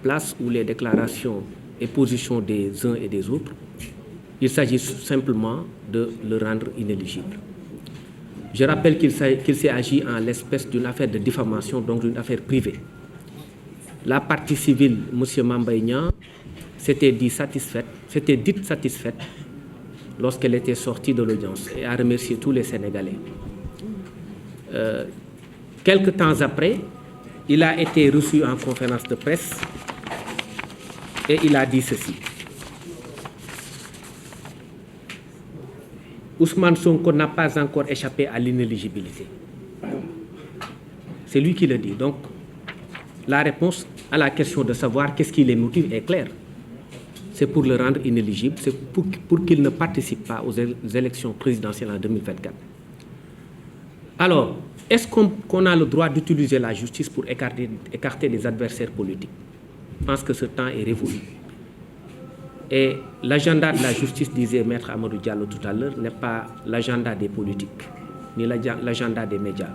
place ou les déclarations et positions des uns et des autres. Il s'agit simplement de le rendre inéligible. Je rappelle qu'il s'est agi en l'espèce d'une affaire de diffamation, donc d'une affaire privée. La partie civile, M. Mambay Niang, s'était dite satisfaite lorsqu'elle était sortie de l'audience et a remercié tous les Sénégalais. Quelque temps après, il a été reçu en conférence de presse et il a dit ceci. Ousmane Sonko n'a pas encore échappé à l'inéligibilité. C'est lui qui le dit. Donc, la réponse à la question de savoir qu'est-ce qui les motive est claire. C'est pour le rendre inéligible, c'est pour qu'il ne participe pas aux élections présidentielles en 2024. Alors, est-ce qu'on a le droit d'utiliser la justice pour écarter des adversaires politiques? Je pense que ce temps est révolu. Et l'agenda de la justice, disait Maître Amadou Diallo tout à l'heure, n'est pas l'agenda des politiques, ni l'agenda des médias.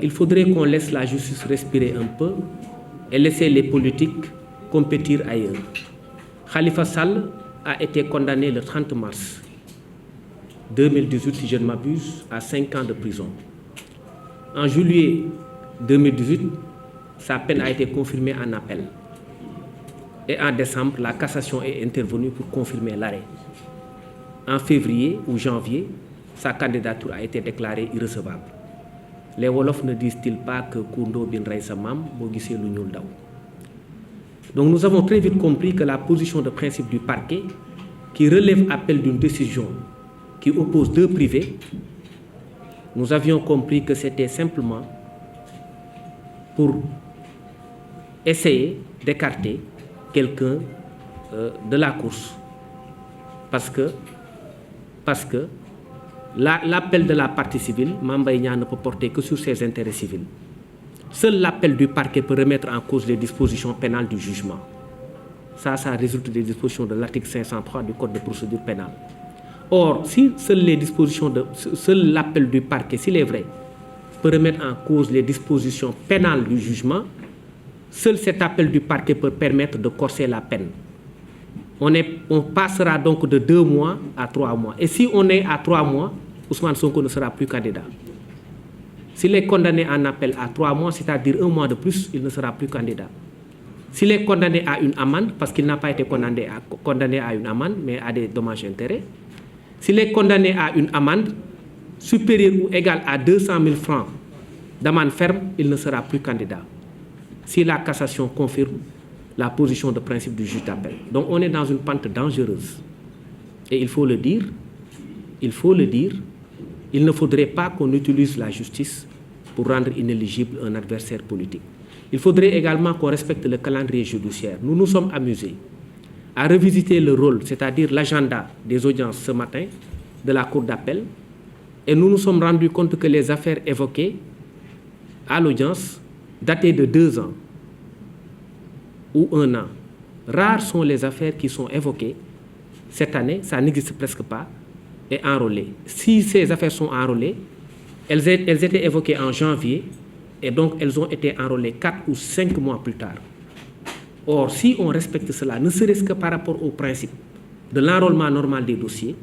Il faudrait qu'on laisse la justice respirer un peu et laisser les politiques compétir ailleurs. Khalifa Sall a été condamné le 30 mars 2018, si je ne m'abuse, à 5 ans de prison. En juillet 2018, sa peine a été confirmée en appel. Et en décembre, la cassation est intervenue pour confirmer l'arrêt. En février ou janvier, sa candidature a été déclarée irrecevable. Les Wolofs ne disent-ils pas que Koundo bin Raïsa Mam, Bogissé Louniol Daou. Donc nous avons très vite compris que la position de principe du parquet, qui relève appel d'une décision qui oppose deux privés, nous avions compris que c'était simplement pour essayer d'écarter quelqu'un de la course. Parce que l'appel de la partie civile, Mambay Niang ne peut porter que sur ses intérêts civils. Seul l'appel du parquet peut remettre en cause les dispositions pénales du jugement. Ça résulte des dispositions de l'article 503 du Code de procédure pénale. Or, si seul l'appel du parquet, s'il est vrai, peut remettre en cause les dispositions pénales du jugement, seul cet appel du parquet peut permettre de corser la peine. On passera donc de 2 mois à 3 mois. Et si on est à 3 mois, Ousmane Sonko ne sera plus candidat. S'il est condamné en appel à 3 mois, c'est-à-dire 1 mois de plus, il ne sera plus candidat. S'il est condamné à une amende, parce qu'il n'a pas été condamné à une amende, mais à des dommages et intérêts, s'il est condamné à une amende supérieure ou égale à 200 000 francs d'amende ferme, il ne sera plus candidat. Si la cassation confirme la position de principe du juge d'appel. Donc on est dans une pente dangereuse. Et il faut le dire, il ne faudrait pas qu'on utilise la justice pour rendre inéligible un adversaire politique. Il faudrait également qu'on respecte le calendrier judiciaire. Nous nous sommes amusés à revisiter le rôle, c'est-à-dire l'agenda des audiences ce matin de la Cour d'appel, et nous nous sommes rendus compte que les affaires évoquées à l'audience dataient de 2 ans ou 1 an. Rares sont les affaires qui sont évoquées cette année, ça n'existe presque pas, et enrôlées. Si ces affaires sont enrôlées, elles étaient évoquées en janvier, et donc elles ont été enrôlées 4 ou 5 mois plus tard. Or, si on respecte cela, ne serait-ce que par rapport au principe de l'enrôlement normal des dossiers,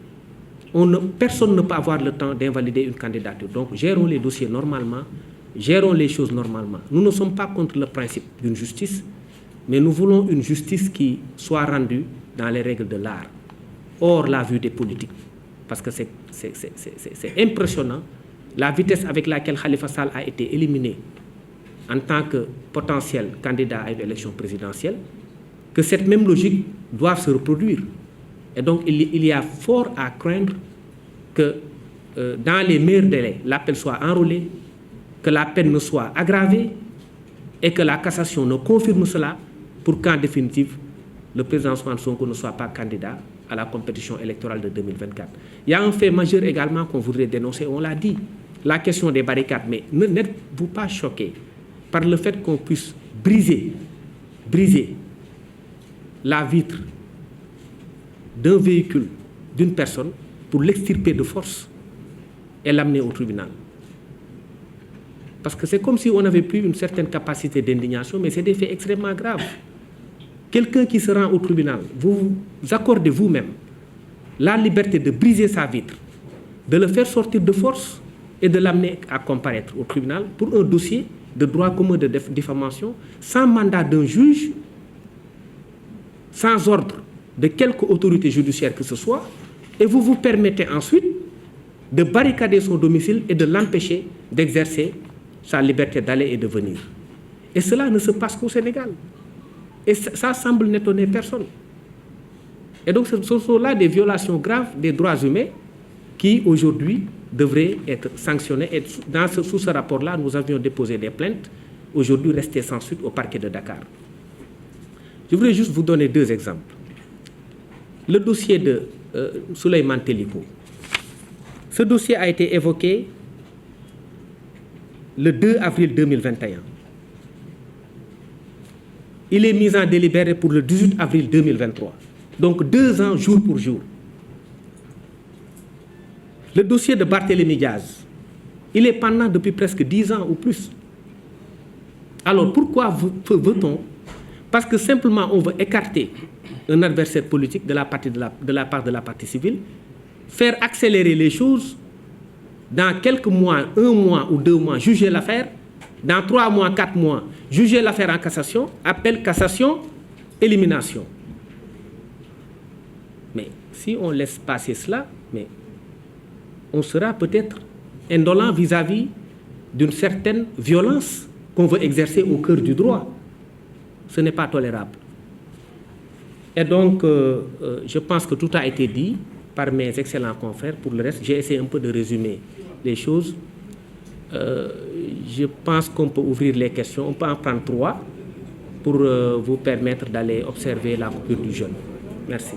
personne ne peut avoir le temps d'invalider une candidature. Donc, gérons les dossiers normalement, gérons les choses normalement. Nous ne sommes pas contre le principe d'une justice, mais nous voulons une justice qui soit rendue dans les règles de l'art, hors la vue des politiques. Parce que c'est impressionnant la vitesse avec laquelle Khalifa Sall a été éliminé en tant que potentiel candidat à une élection présidentielle, que cette même logique doit se reproduire. Et donc, il y a fort à craindre que dans les meilleurs délais, l'appel soit enrôlé, que la peine ne soit aggravée et que la cassation ne confirme cela pour qu'en définitive, le président Ousmane Sonko ne soit pas candidat à la compétition électorale de 2024. Il y a un fait majeur également qu'on voudrait dénoncer, on l'a dit, la question des barricades. Mais n'êtes-vous pas choqué par le fait qu'on puisse briser la vitre d'un véhicule, d'une personne, pour l'extirper de force et l'amener au tribunal? Parce que c'est comme si on n'avait plus une certaine capacité d'indignation, mais c'est des faits extrêmement graves. Quelqu'un qui se rend au tribunal, vous accordez vous-même la liberté de briser sa vitre, de le faire sortir de force et de l'amener à comparaître au tribunal pour un dossier de droit commun de diffamation, sans mandat d'un juge, sans ordre de quelque autorité judiciaire que ce soit, et vous vous permettez ensuite de barricader son domicile et de l'empêcher d'exercer sa liberté d'aller et de venir. Et cela ne se passe qu'au Sénégal. Et ça semble n'étonner personne. Et donc ce sont là des violations graves des droits humains qui aujourd'hui devraient être sanctionnées. Et sous ce rapport-là, nous avions déposé des plaintes, aujourd'hui restées sans suite au parquet de Dakar. Je voudrais juste vous donner deux exemples. Le dossier de Souleymane Teliko. Ce dossier a été évoqué le 2 avril 2021. Il est mis en délibéré pour le 18 avril 2023. Donc 2 ans, jour pour jour. Le dossier de Barthélémy Diaz, il est pendant depuis presque 10 ans ou plus. Alors pourquoi veut-on? Parce que simplement on veut écarter un adversaire politique de la part de la partie civile, faire accélérer les choses, dans quelques mois, 1 mois ou 2 mois, juger l'affaire, dans 3 mois, 4 mois, juger l'affaire en cassation, appel, cassation, élimination. Mais si on laisse passer cela, mais on sera peut-être indolent vis-à-vis d'une certaine violence qu'on veut exercer au cœur du droit. Ce n'est pas tolérable. Et donc, je pense que tout a été dit par mes excellents confrères. Pour le reste, j'ai essayé un peu de résumer les choses. Je pense qu'on peut ouvrir les questions. On peut en prendre 3 pour vous permettre d'aller observer la coupure du jeûne. Merci.